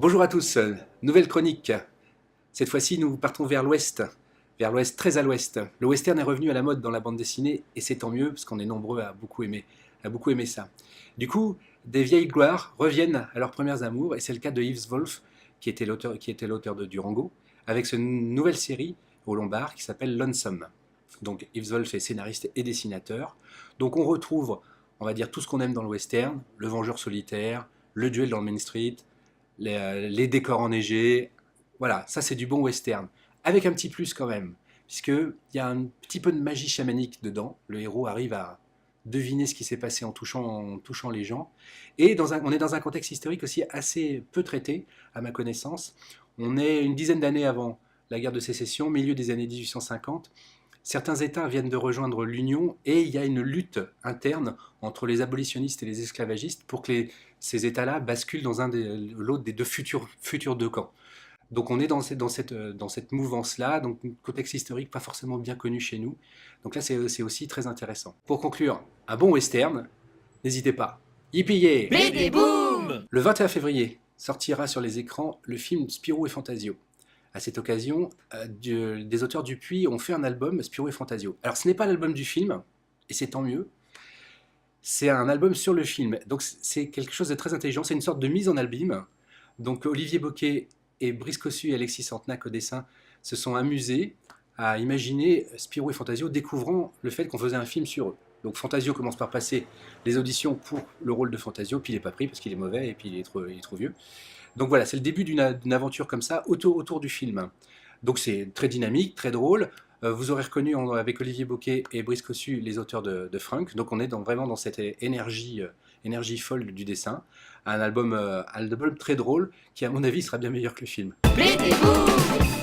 Bonjour à tous, nouvelle chronique. Cette fois-ci, nous partons vers l'ouest, très à l'ouest. Le western est revenu à la mode dans la bande dessinée et c'est tant mieux parce qu'on est nombreux à beaucoup aimer ça. Du coup, des vieilles gloires reviennent à leurs premières amours et c'est le cas de Yves Wolf, qui était l'auteur de Durango, avec une nouvelle série au Lombard qui s'appelle Lonesome. Donc Yves Wolf est scénariste et dessinateur. Donc on retrouve, on va dire, tout ce qu'on aime dans le western, le vengeur solitaire, le duel dans le Main Street, les décors enneigés. Voilà, ça c'est du bon western. Avec un petit plus quand même, puisqu'il y a un petit peu de magie chamanique dedans. Le héros arrive à deviner ce qui s'est passé en touchant les gens. Et on est dans un contexte historique aussi assez peu traité, à ma connaissance. On est une dizaine d'années avant la guerre de sécession, milieu des années 1850. Certains États viennent de rejoindre l'Union et il y a une lutte interne entre les abolitionnistes et les esclavagistes pour que ces États-là basculent dans l'autre des deux futurs deux camps. Donc on est dans cette mouvance-là, donc un contexte historique pas forcément bien connu chez nous. Donc là c'est aussi très intéressant. Pour conclure, un bon western, n'hésitez pas. Yippee! Bidi boom! Le 21 février sortira sur les écrans le film Spirou et Fantasio. À cette occasion, des auteurs du Puy ont fait un album, Spirou et Fantasio. Alors ce n'est pas l'album du film, et c'est tant mieux, c'est un album sur le film. Donc c'est quelque chose de très intelligent, c'est une sorte de mise en album. Donc Olivier Bocquet et Brice Cossu et Alexis Santenac au dessin se sont amusés à imaginer Spirou et Fantasio découvrant le fait qu'on faisait un film sur eux. Donc Fantasio commence par passer les auditions pour le rôle de Fantasio, puis il n'est pas pris parce qu'il est mauvais et puis il est trop vieux. Donc voilà, c'est le début d'une aventure comme ça autour du film. Donc c'est très dynamique, très drôle. Vous aurez reconnu avec Olivier Bocquet et Brice Cossu les auteurs de Frunk. Donc on est vraiment dans cette énergie folle du dessin. Un album très drôle qui à mon avis sera bien meilleur que le film. Bidi boom!